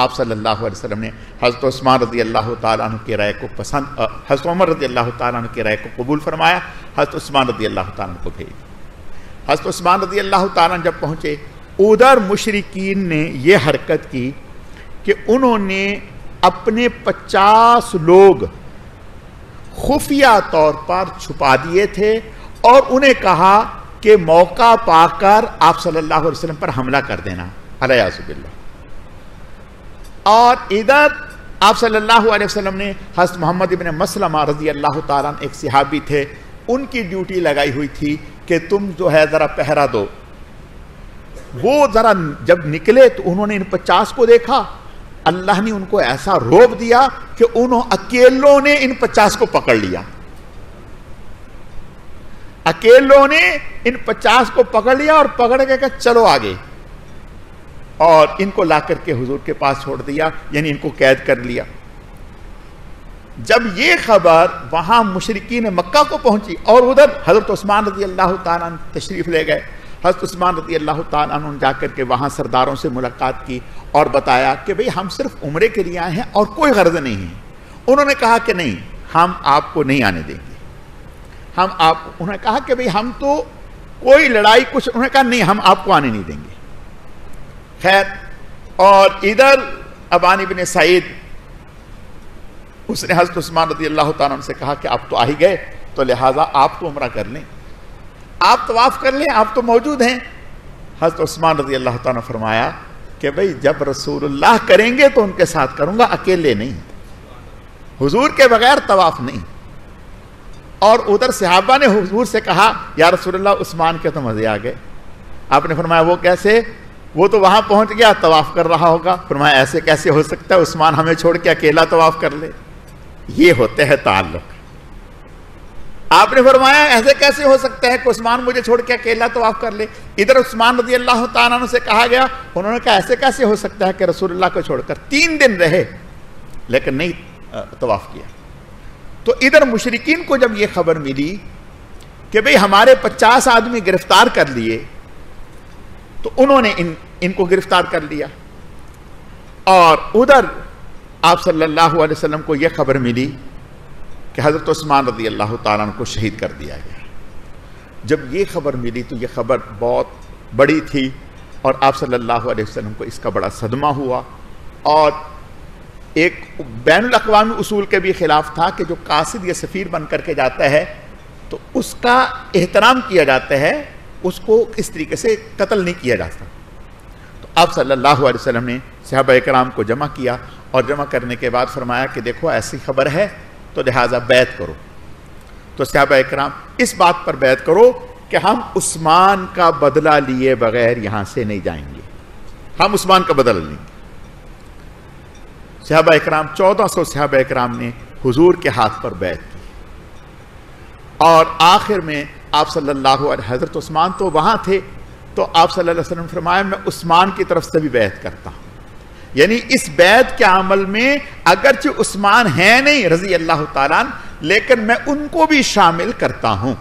آپ صلی اللہ علیہ وسلم نے حضرت عثمان رضی اللہ تعالیٰ عنہ کی رائے کو حضرت عمر رضی اللہ تعالیٰ عنہ کی رائے کو قبول فرمایا، حضرت عثمان رضی اللہ تعالیٰ عنہ کو بھیج۔ حضرت عثمان رضی اللہ تعالیٰ عنہ جب پہنچے، ادھر مشرکین نے یہ حرکت کی کہ انہوں نے اپنے 50 لوگ خفیہ طور پر چھپا دیے تھے اور انہیں کہا کہ موقع پا کر آپ صلی اللہ علیہ وسلم پر حملہ کر دینا، علیہ باللہ۔ اور ادھر آپ صلی اللہ علیہ وسلم نے حضرت محمد ابن مسلمہ رضی اللہ تعالیٰ عنہ ایک صحابی تھے، ان کی ڈیوٹی لگائی ہوئی تھی کہ تم جو ہے ذرا پہرا دو۔ وہ ذرا جب نکلے تو انہوں نے ان 50 کو دیکھا، اللہ نے ان کو ایسا روب دیا کہ انہوں اکیلوں نے ان 50 کو پکڑ لیا، اکیلوں نے ان 50 کو پکڑ لیا اور پکڑ کے کہ چلو آگے، اور ان کو لا کر کے حضور کے پاس چھوڑ دیا، یعنی ان کو قید کر لیا۔ جب یہ خبر وہاں مشرکین مکہ کو پہنچی اور ادھر حضرت عثمان رضی اللہ تعالیٰ عنہ تشریف لے گئے، حضرت عثمان رضی اللہ تعالیٰ عنہ جا کر کے وہاں سرداروں سے ملاقات کی اور بتایا کہ بھئی ہم صرف عمرے کے لیے آئے ہیں اور کوئی غرض نہیں ہے۔ انہوں نے کہا کہ نہیں، ہم آپ کو نہیں آنے دیں گے، انہوں نے کہا کہ بھئی ہم تو کوئی لڑائی کچھ، انہوں نے کہا نہیں ہم آپ کو آنے نہیں دیں گے۔ خیر، اور ادھر ابان بن سعید اس نے حضرت عثمان رضی اللہ تعالیٰ عنہ سے کہا کہ آپ تو آ ہی گئے تو لہٰذا آپ تو عمرہ کر لیں، آپ طواف کر لیں، آپ تو موجود ہیں۔ حضرت عثمان رضی اللہ تعالیٰ نے فرمایا کہ بھئی جب رسول اللہ کریں گے تو ان کے ساتھ کروں گا، اکیلے نہیں، حضور کے بغیر طواف نہیں۔ اور ادھر صحابہ نے حضور سے کہا یا رسول اللہ عثمان کے تو مزے آ گئے۔ آپ نے فرمایا وہ کیسے؟ وہ تو وہاں پہنچ گیا طواف کر رہا ہوگا۔ فرمایا ایسے کیسے ہو سکتا ہے عثمان ہمیں چھوڑ کے اکیلا طواف کر لے؟ یہ ہوتے ہیں تعلق۔ آپ نے فرمایا ایسے کیسے ہو سکتا ہے کہ عثمان مجھے چھوڑ کے اکیلا طواف کر لے؟ ادھر عثمان رضی اللہ تعالیٰ عنہ سے کہا گیا، انہوں نے کہا ایسے کیسے ہو سکتا ہے کہ رسول اللہ کو چھوڑ کر 3 دن رہے لیکن نہیں طواف کیا۔ تو ادھر مشرکین کو جب یہ خبر ملی کہ بھئی ہمارے 50 آدمی گرفتار کر لیے، تو انہوں نے ان کو گرفتار کر لیا، اور ادھر آپ صلی اللہ علیہ وسلم کو یہ خبر ملی کہ حضرت عثمان رضی اللہ تعالیٰ عنہ کو شہید کر دیا گیا۔ جب یہ خبر ملی تو یہ خبر بہت بڑی تھی اور آپ صلی اللہ علیہ وسلم کو اس کا بڑا صدمہ ہوا، اور ایک بین الاقوامی اصول کے بھی خلاف تھا کہ جو قاصد یا سفیر بن کر کے جاتا ہے تو اس کا احترام کیا جاتا ہے، اس کو اس طریقے سے قتل نہیں کیا جاتا۔ تو آپ صلی اللہ علیہ وسلم نے صحابہ اکرام کو جمع کیا اور جمع کرنے کے بعد فرمایا کہ دیکھو ایسی خبر ہے تو لہٰذا بیعت کرو۔ تو صحابہ اکرام اس بات پر بیعت کرو کہ ہم عثمان کا بدلہ لیے بغیر یہاں سے نہیں جائیں گے، ہم عثمان کا بدلہ لیں گے۔ صحابہ اکرام 1400 صحابہ اکرام نے حضور کے ہاتھ پر بیعت کی، اور آخر میں آپ صلی اللہ علیہ حضرت عثمان تو وہاں تھے، تو آپ صلی اللہ علیہ وسلم فرمایا میں عثمان کی طرف سے بھی بیعت کرتا ہوں، یعنی اس بیعت کے عمل میں اگرچہ عثمان ہیں نہیں رضی اللہ تعالیٰ عنہ، لیکن میں ان کو بھی شامل کرتا ہوں۔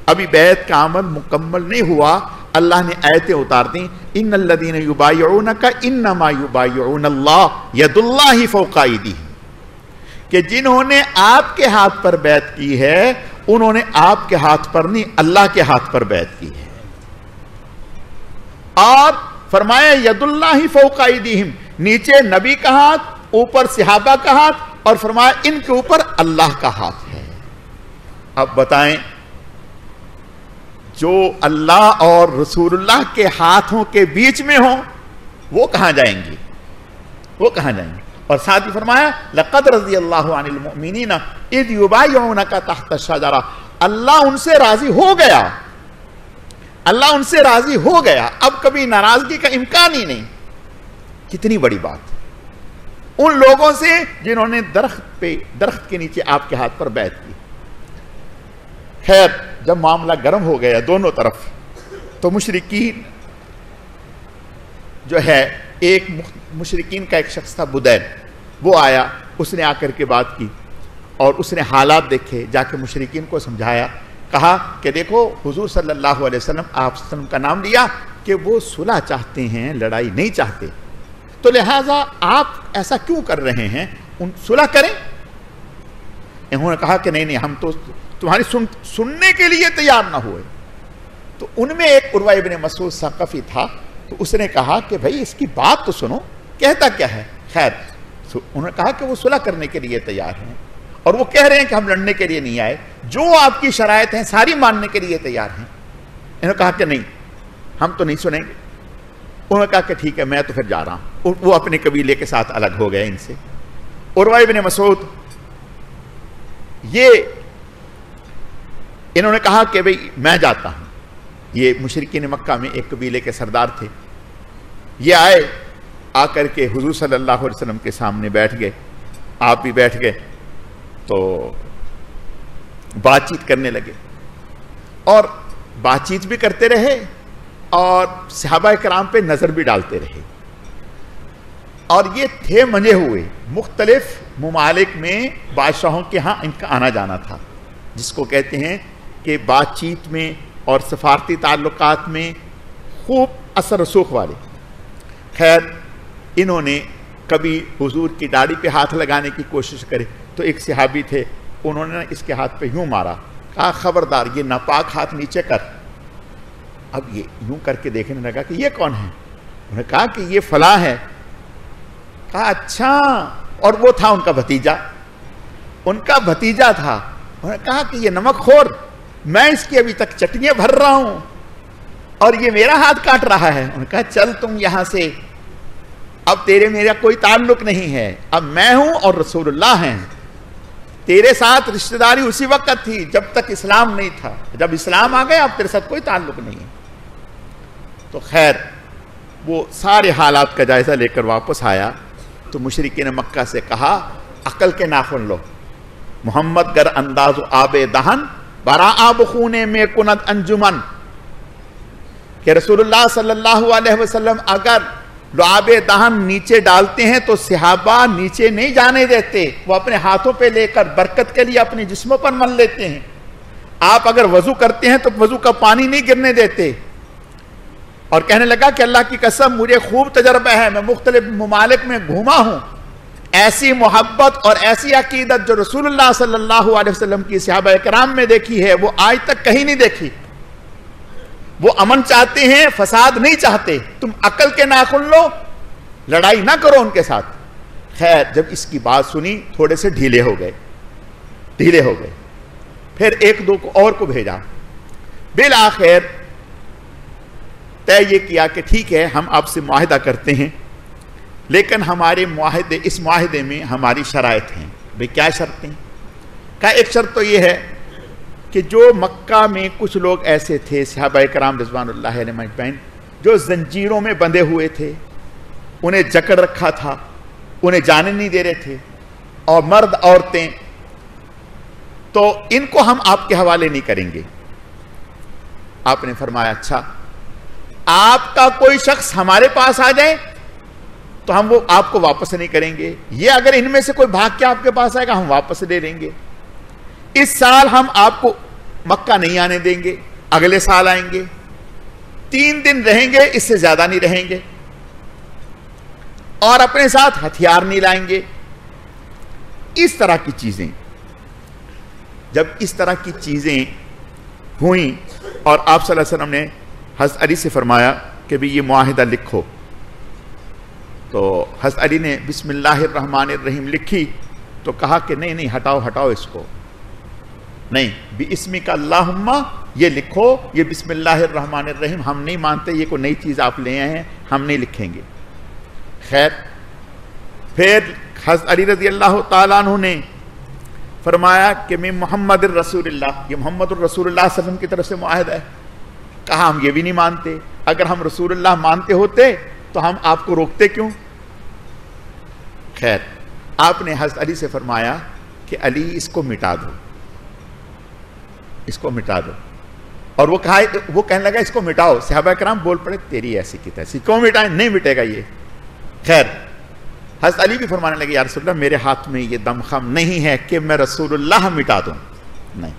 ابھی بیعت کا عمل مکمل نہیں ہوا، اللہ نے آیتیں اتار دیں، ان الذین یبایعونک انما یبایعون اللہ ید اللہ فوق ایدیہم، کہ جنہوں نے آپ کے ہاتھ پر بیعت کی ہے انہوں نے آپ کے ہاتھ پر نہیں اللہ کے ہاتھ پر بیعت کی ہے۔ اور فرمایا ید اللہ فوق ایدیہم، نیچے نبی کا ہاتھ، اوپر صحابہ کا ہاتھ، اور فرمایا ان کے اوپر اللہ کا ہاتھ ہے۔ اب بتائیں جو اللہ اور رسول اللہ کے ہاتھوں کے بیچ میں ہوں وہ کہاں جائیں گے؟ وہ کہاں جائیں گے؟ اور ساتھ ہی فرمایا لقد رضی اللہ عن المؤمنین اذ یبایعونک تحت الشجرہ، اللہ ان سے راضی ہو گیا، اللہ ان سے راضی ہو گیا، اب کبھی ناراضگی کا امکان ہی نہیں۔ کتنی بڑی بات ان لوگوں سے جنہوں نے درخت کے نیچے آپ کے ہاتھ پر بیعت کی۔ خیر جب معاملہ گرم ہو گیا دونوں طرف، تو مشرکین جو ہے، ایک مشرکین کا ایک شخص تھا بدیل، وہ آیا، اس نے آ کر کے بات کی اور اس نے حالات دیکھے، جا کے مشرکین کو سمجھایا، کہا کہ دیکھو حضور صلی اللہ علیہ وسلم، آپ صلی اللہ علیہ وسلم کا نام لیا کہ وہ صلح چاہتے ہیں، لڑائی نہیں چاہتے، تو لہٰذا آپ ایسا کیوں کر رہے ہیں، ان صلح کریں۔ انہوں نے کہا کہ نہیں ہم تو تمہاری سننے کے لیے تیار نہ ہوئے۔ تو ان میں ایک عروہ ابن مسعود ثقفی تھا، تو اس نے کہا کہ بھائی اس کی بات تو سنو، کہتا کیا ہے۔ خیر انہوں نے کہا کہ وہ صلح کرنے کے لیے تیار ہیں، اور وہ کہہ رہے ہیں کہ ہم لڑنے کے لیے نہیں آئے، جو آپ کی شرائط ہیں ساری ماننے کے لیے تیار ہیں۔ انہوں نے کہا کہ نہیں ہم تو نہیں سنیں گے۔ انہوں نے کہا کہ ٹھیک ہے میں تو پھر جا رہا ہوں۔ وہ اپنے قبیلے کے ساتھ الگ ہو گئے ان سے۔ عروہ ابن مسعود یہ انہوں نے کہا کہ بھئی میں جاتا ہوں۔ یہ مشرکین مکہ میں ایک قبیلے کے سردار تھے، یہ آئے، آ کر کے حضور صلی اللہ علیہ وسلم کے سامنے بیٹھ گئے، آپ بھی بیٹھ گئے، تو بات چیت کرنے لگے، اور بات چیت بھی کرتے رہے اور صحابہ کرام پہ نظر بھی ڈالتے رہے، اور یہ تھے منجے ہوئے، مختلف ممالک میں بادشاہوں کے ہاں ان کا آنا جانا تھا، جس کو کہتے ہیں کہ بات چیت میں اور سفارتی تعلقات میں خوب اثر رسوخ والے۔ خیر انہوں نے کبھی حضور کی داڑھی پہ ہاتھ لگانے کی کوشش کرے، تو ایک صحابی تھے، انہوں نے اس کے ہاتھ پہ یوں مارا، کہا خبردار یہ ناپاک ہاتھ نیچے کر۔ اب یہ یوں کر کے دیکھنے لگا کہ یہ کون ہے، انہوں نے کہا کہ یہ فلاں ہے۔ کہا اچھا، اور وہ تھا ان کا بھتیجا، ان کا بھتیجا تھا۔ انہوں نے کہا کہ یہ نمک خور، میں اس کی ابھی تک چٹنیاں بھر رہا ہوں اور یہ میرا ہاتھ کاٹ رہا ہے۔ انہوں نے کہا چل تم یہاں سے، اب تیرے میرا کوئی تعلق نہیں ہے، اب میں ہوں اور رسول اللہ ہیں، تیرے ساتھ رشتہ داری اسی وقت تھی جب تک اسلام نہیں تھا، جب اسلام آ گیا اب تیرے ساتھ کوئی تعلق نہیں ہے۔ تو خیر وہ سارے حالات کا جائزہ لے کر واپس آیا، تو مشرکین مکہ سے کہا عقل کے ناخن لو، محمد گر انداز آب دہن برا آب خونے میں کنت انجمن، کہ رسول اللہ صلی اللہ علیہ وسلم اگر لعاب دہن نیچے ڈالتے ہیں تو صحابہ نیچے نہیں جانے دیتے، وہ اپنے ہاتھوں پہ لے کر برکت کے لیے اپنے جسموں پر مل لیتے ہیں۔ آپ اگر وضو کرتے ہیں تو وضو کا پانی نہیں گرنے دیتے۔ اور کہنے لگا کہ اللہ کی قسم مجھے خوب تجربہ ہے، میں مختلف ممالک میں گھوما ہوں، ایسی محبت اور ایسی عقیدت جو رسول اللہ صلی اللہ علیہ وسلم کی صحابہ کرام میں دیکھی ہے وہ آج تک کہیں نہیں دیکھی۔ وہ امن چاہتے ہیں، فساد نہیں چاہتے۔ تم عقل کے ناخن لو، لڑائی نہ کرو ان کے ساتھ۔ خیر جب اس کی بات سنی تھوڑے سے ڈھیلے ہو گئے، پھر ایک دو کو اور کو بھیجا، بالآخر طے یہ کیا کہ ٹھیک ہے ہم آپ سے معاہدہ کرتے ہیں، لیکن ہمارے معاہدے، اس معاہدے میں ہماری شرائط ہیں۔ بھئی کیا شرطیں؟ کہا ایک شرط تو یہ ہے کہ جو مکہ میں کچھ لوگ ایسے تھے صحابہ کرام رضوان اللہ علیہم اجمعین جو زنجیروں میں بندھے ہوئے تھے، انہیں جکڑ رکھا تھا، انہیں جانے نہیں دے رہے تھے، اور مرد عورتیں، تو ان کو ہم آپ کے حوالے نہیں کریں گے۔ آپ نے فرمایا اچھا، آپ کا کوئی شخص ہمارے پاس آ جائے تو ہم وہ آپ کو واپس نہیں کریں گے، یہ اگر ان میں سے کوئی بھاگ کے آپ کے پاس آئے گا ہم واپس لے لیں گے۔ اس سال ہم آپ کو مکہ نہیں آنے دیں گے، اگلے سال آئیں گے، 3 دن رہیں گے، اس سے زیادہ نہیں رہیں گے، اور اپنے ساتھ ہتھیار نہیں لائیں گے۔ اس طرح کی چیزیں، جب اس طرح کی چیزیں ہوئیں اور آپ صلی اللہ علیہ وسلم نے حضرت علی سے فرمایا کہ بھی یہ معاہدہ لکھو، تو حضرت علی نے بسم اللہ الرحمن الرحیم لکھی، تو کہا کہ نہیں ہٹاؤ اس کو، نہیں بِاسْمِكَ اللہم یہ لکھو، یہ بسم اللہ الرحمن الرحیم ہم نہیں مانتے، یہ کوئی نئی چیز آپ لے آئے ہیں، ہم نہیں لکھیں گے۔ خیر پھر حضرت علی رضی اللہ تعالیٰ عنہ نے فرمایا کہ میں محمد الرسول اللہ، یہ محمد الرسول اللہ صلی اللہ علیہ وسلم کی طرف سے معاہدہ ہے۔ کہا ہم یہ بھی نہیں مانتے، اگر ہم رسول اللہ مانتے ہوتے تو ہم آپ کو روکتے کیوں؟ خیر، آپ نے حضرت علی سے فرمایا کہ علی اس کو مٹا دو، اس کو مٹا دو۔ اور وہ کہنے لگا اس کو مٹاؤ۔ صحابہ کرام بول پڑے تیری ایسی کی تیسی، کیوں مٹائیں؟ نہیں مٹے گا یہ۔ خیر، حضرت علی بھی فرمانے لگے یا رسول اللہ میرے ہاتھ میں یہ دمخم نہیں ہے کہ میں رسول اللہ مٹا دوں، نہیں۔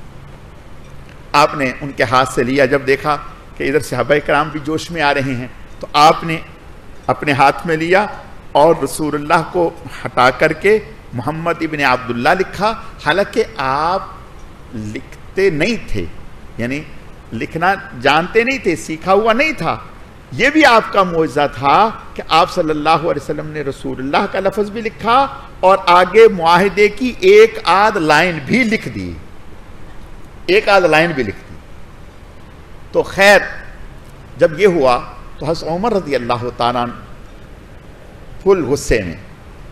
آپ نے ان کے ہاتھ سے لیا، جب دیکھا کہ ادھر صحابہ کرام بھی جوش میں آ رہے ہیں تو آپ نے اپنے ہاتھ میں لیا اور رسول اللہ کو ہٹا کر کے محمد ابن عبداللہ لکھا، حالانکہ آپ لکھتے نہیں تھے، یعنی لکھنا جانتے نہیں تھے، سیکھا ہوا نہیں تھا۔ یہ بھی آپ کا معجزہ تھا کہ آپ صلی اللہ علیہ وسلم نے رسول اللہ کا لفظ بھی لکھا اور آگے معاہدے کی ایک آدھ لائن بھی لکھ دی، ایک آدھ لائن بھی لکھ دی۔ تو خیر، جب یہ ہوا تو حضرت عمر رضی اللہ تعالیٰ عنہ فل غصے میں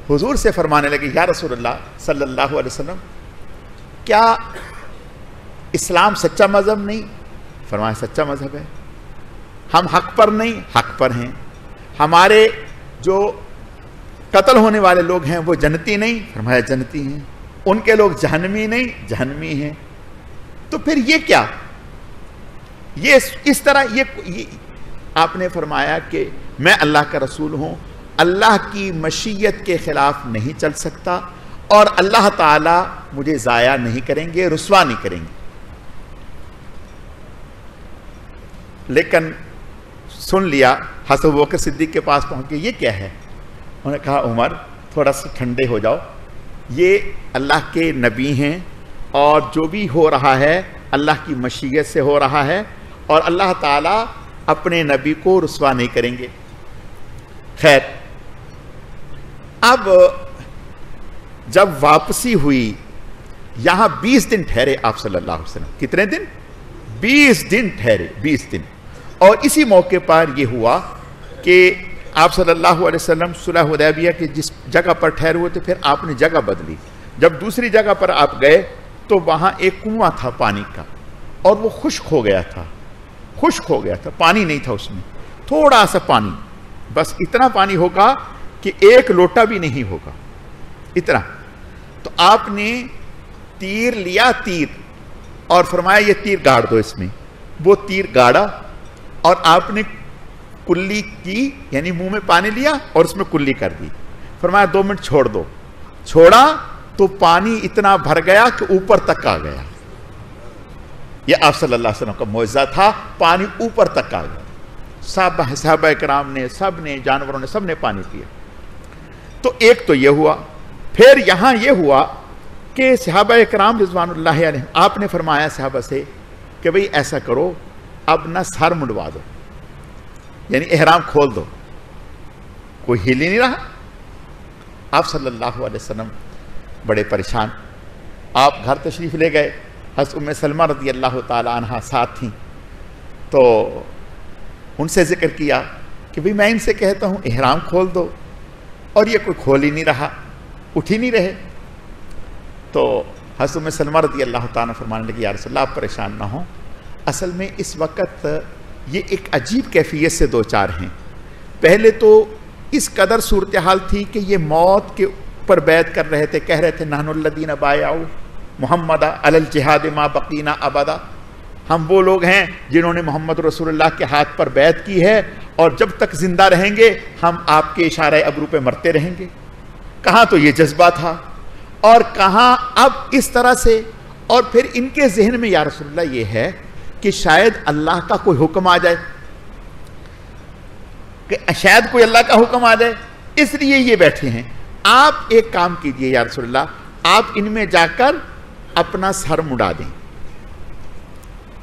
حضور سے فرمانے لگے یا رسول اللہ صلی اللہ علیہ وسلم کیا اسلام سچا مذہب نہیں؟ فرمایا سچا مذہب ہے۔ ہم حق پر نہیں، حق پر ہیں۔ ہمارے جو قتل ہونے والے لوگ ہیں وہ جنتی نہیں؟ فرمایا جنتی ہیں۔ ان کے لوگ جہنمی نہیں؟ جہنمی ہیں۔ تو پھر یہ کیا؟ یہ اس طرح یہ آپ نے فرمایا کہ میں اللہ کا رسول ہوں، اللہ کی مشیت کے خلاف نہیں چل سکتا اور اللہ تعالی مجھے ضائع نہیں کریں گے، رسوا نہیں کریں گے۔ لیکن سن لیا، حضرت ابوبکر صدیق کے پاس پہنچ کے یہ کیا ہے؟ انہوں نے کہا عمر تھوڑا سا ٹھنڈے ہو جاؤ، یہ اللہ کے نبی ہیں اور جو بھی ہو رہا ہے اللہ کی مشیت سے ہو رہا ہے اور اللہ تعالیٰ اپنے نبی کو رسوا نہیں کریں گے۔ خیر، اب جب واپسی ہوئی یہاں 20 دن ٹھہرے آپ صلی اللہ علیہ وسلم۔ کتنے دن؟ 20 دن ٹھہرے، 20 دن۔ اور اسی موقع پر یہ ہوا کہ آپ صلی اللہ علیہ وسلم صلح حدیبیہ کے جس جگہ پر ٹھہرے ہوئے تھے پھر آپ نے جگہ بدلی۔ جب دوسری جگہ پر آپ گئے تو وہاں ایک کنواں تھا پانی کا اور وہ خشک ہو گیا تھا، خشک ہو گیا تھا، پانی نہیں تھا اس میں، تھوڑا سا پانی، بس اتنا پانی ہوگا کہ ایک لوٹا بھی نہیں ہوگا، اتنا۔ تو آپ نے تیر لیا، تیر، اور فرمایا یہ تیر گاڑ دو اس میں۔ وہ تیر گاڑا اور آپ نے کلی کی، یعنی منہ میں پانی لیا اور اس میں کلی کر دی۔ فرمایا 2 منٹ چھوڑ دو۔ چھوڑا تو پانی اتنا بھر گیا کہ اوپر تک آ گیا۔ یہ آپ صلی اللہ علیہ وسلم کا معجزہ تھا، پانی اوپر تک آ گیا۔ صحابہ کرام نے، سب نے، جانوروں نے، سب نے پانی پیا۔ تو ایک تو یہ ہوا۔ پھر یہاں یہ ہوا کہ صحابہ کرام رضوان اللہ علیہ آپ نے فرمایا صحابہ سے کہ بھئی ایسا کرو، اب نہ سر منڈوا دو، یعنی احرام کھول دو۔ کوئی ہل ہی نہیں رہا۔ آپ صلی اللہ علیہ وسلم بڑے پریشان۔ آپ گھر تشریف لے گئے، حضرت ام سلمہ رضی اللہ تعالی عنہ ساتھ تھیں، تو ان سے ذکر کیا کہ بھئی میں ان سے کہتا ہوں احرام کھول دو اور یہ کوئی کھول ہی نہیں رہا، اٹھ ہی نہیں رہے۔ تو حضرت ام سلمہ رضی اللہ تعالیٰ فرمانے لگی یا رسول اللہ آپ پریشان نہ ہوں، اصل میں اس وقت یہ ایک عجیب کیفیت سے دو چار ہیں۔ پہلے تو اس قدر صورتحال تھی کہ یہ موت کے اوپر بیعت کر رہے تھے، کہہ رہے تھے نحن الذین بایعوا محمد علی الجہاد ما بقینا ابدا، ہم وہ لوگ ہیں جنہوں نے محمد رسول اللہ کے ہاتھ پر بیعت کی ہے اور جب تک زندہ رہیں گے ہم آپ کے اشارہ ابرو پہ مرتے رہیں گے۔ کہاں تو یہ جذبہ تھا اور کہاں اب اس طرح سے۔ اور پھر ان کے ذہن میں یا رسول اللہ یہ ہے کہ شاید اللہ کا کوئی حکم آ جائے، کہ شاید کوئی اللہ کا حکم آ جائے، اس لیے یہ بیٹھے ہیں۔ آپ ایک کام کیجئے یا رسول اللہ، آپ ان میں جا کر اپنا سر مڈا دیں،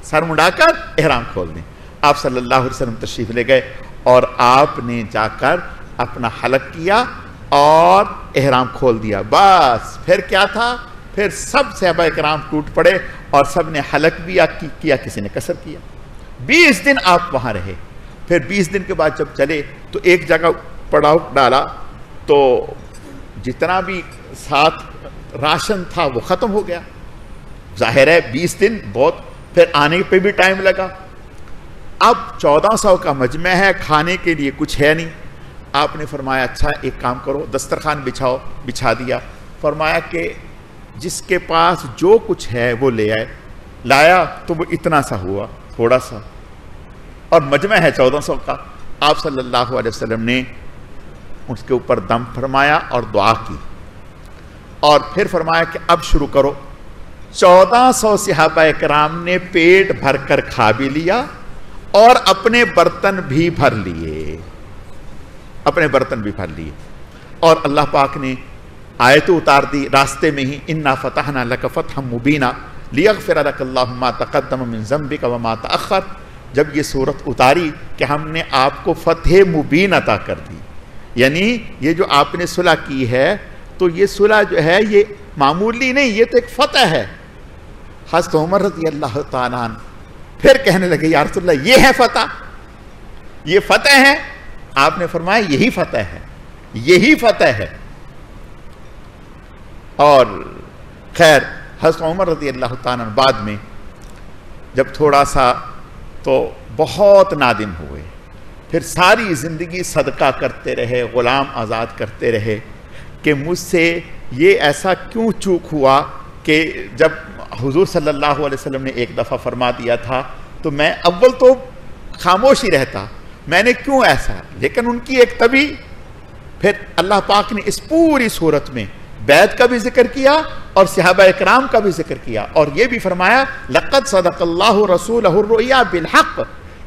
سر مڈا کر احرام کھول دیں۔ آپ صلی اللہ علیہ وسلم تشریف لے گئے اور آپ نے جا کر اپنا حلق کیا اور احرام کھول دیا۔ بس پھر کیا تھا، پھر سب صحابہ کرام ٹوٹ پڑے اور سب نے حلق بھی کیا، کسی نے قصر کیا۔ 20 دن آپ وہاں رہے۔ پھر 20 دن کے بعد جب چلے تو ایک جگہ پڑاؤ ڈالا، تو جتنا بھی ساتھ راشن تھا وہ ختم ہو گیا. ظاہر ہے 20 دن بہت، پھر آنے پہ بھی ٹائم لگا. اب 1400 کا مجمع ہے، کھانے کے لیے کچھ ہے نہیں. آپ نے فرمایا اچھا ایک کام کرو، دسترخوان بچھاؤ. بچھا دیا. فرمایا کہ جس کے پاس جو کچھ ہے وہ لے آئے. لایا تو وہ اتنا سا ہوا، تھوڑا سا، اور مجمع ہے 1400 کا. آپ صلی اللہ علیہ وسلم نے اس کے اوپر دم فرمایا اور دعا کی، اور پھر فرمایا کہ اب شروع کرو. 1400 صحابہ کرام نے پیٹ بھر کر کھا بھی لیا اور اپنے برتن بھی بھر لیے، اپنے برتن بھی بھر لیے. اور اللہ پاک نے آیت اتار دی راستے میں ہی، انا فتحنا لک فتحا مبینا لیغفر لک اللہ ما تقدم من ذنبک وما تأخر. جب یہ صورت اتاری کہ ہم نے آپ کو فتح مبین عطا کر دی، یعنی یہ جو آپ نے صلح کی ہے تو یہ صلح جو ہے یہ معمولی نہیں، یہ تو ایک فتح ہے. حضرت عمر رضی اللہ تعالیٰ عنہ پھر کہنے لگے یا رسول اللہ یہ ہے فتح، یہ فتح ہے. آپ نے فرمایا یہی فتح ہے، یہی فتح ہے. اور خیر حضرت عمر رضی اللہ تعالیٰ عنہ بعد میں جب تھوڑا سا تو بہت نادم ہوئے، پھر ساری زندگی صدقہ کرتے رہے، غلام آزاد کرتے رہے کہ مجھ سے یہ ایسا کیوں چوک ہوا کہ جب حضور صلی اللہ علیہ وسلم نے ایک دفعہ فرما دیا تھا تو میں اول تو خاموش ہی رہتا، میں نے کیوں ایسا. لیکن ان کی ایک طبی، پھر اللہ پاک نے اس پوری صورت میں بیعت کا بھی ذکر کیا اور صحابہ اکرام کا بھی ذکر کیا، اور یہ بھی فرمایا لقد صدق اللہ رسولہ الرؤیا بالحق،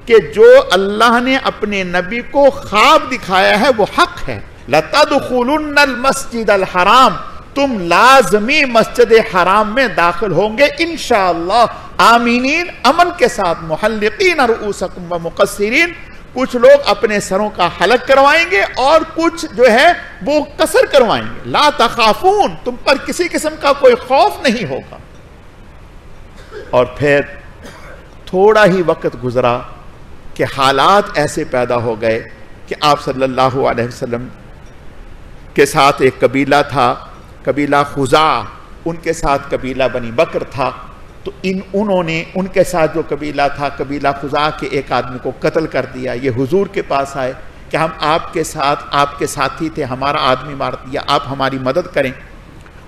کہ جو اللہ نے اپنے نبی کو خواب دکھایا ہے وہ حق ہے. لَتَدْخُلُنَّ الْمَسْجِدَ الْحَرَامِ، تم لازمی مسجد حرام میں داخل ہوں گے انشاءاللہ آمینین، امن کے ساتھ، محلقین رؤوسکم ومقصرین. کچھ لوگ اپنے سروں کا حلق کروائیں گے اور کچھ جو ہے وہ قصر کروائیں گے. لا تخافون، تم پر کسی قسم کا کوئی خوف نہیں ہوگا. اور پھر تھوڑا ہی وقت گزرا کہ حالات ایسے پیدا ہو گئے کہ آپ صلی اللہ علیہ وسلم کے ساتھ ایک قبیلہ تھا، قبیلہ خزاع، ان کے ساتھ قبیلہ بنی بکر تھا. تو انہوں نے ان کے ساتھ جو قبیلہ تھا، قبیلہ خزاع کے ایک آدمی کو قتل کر دیا. یہ حضور کے پاس آئے کہ ہم آپ کے ساتھ، آپ کے ساتھی تھے، ہمارا آدمی مار دیا، آپ ہماری مدد کریں.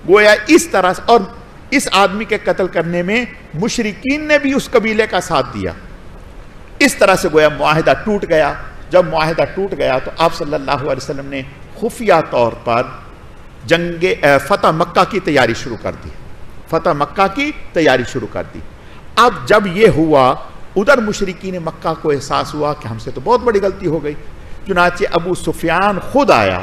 گویا اس طرح سے، اور اس آدمی کے قتل کرنے میں مشرکین نے بھی اس قبیلے کا ساتھ دیا. اس طرح سے گویا معاہدہ ٹوٹ گیا. جب معاہدہ ٹوٹ گیا تو آپ صلی اللہ علیہ وسلم نے خفیہ طور پر جنگ فتح مکہ کی تیاری شروع کر دی. فتح مکہ کی تیاری شروع کر دی. اب جب یہ ہوا، ادھر مشرکین مکہ کو احساس ہوا کہ ہم سے تو بہت بڑی غلطی ہو گئی. چنانچہ ابو سفیان خود آیا،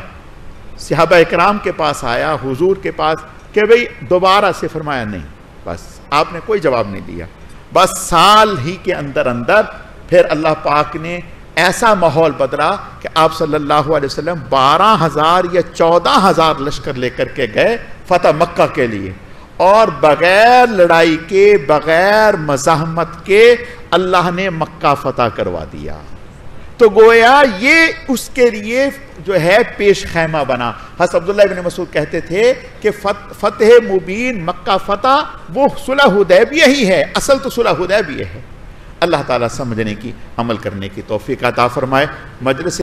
صحابہ اکرام کے پاس آیا، حضور کے پاس، کہ بھئی دوبارہ سے. فرمایا نہیں، بس آپ نے کوئی جواب نہیں دیا. بس سال ہی کے اندر اندر پھر اللہ پاک نے ایسا ماحول بدلا کہ آپ صلی اللہ علیہ وسلم 12,000 یا 14,000 لشکر لے کر کے گئے فتح مکہ کے لیے، اور بغیر لڑائی کے، بغیر مزاحمت کے اللہ نے مکہ فتح کروا دیا. تو گویا یہ اس کے لیے جو ہے پیش خیمہ بنا. حضرت عبداللہ بن مسعود کہتے تھے کہ فتح مبین، مکہ فتح وہ صلح حدیبیہ ہی ہے، اصل تو صلح حدیبیہ ہے. اللہ تعالیٰ سمجھنے کی، عمل کرنے کی توفیق عطا فرمائے. مجلس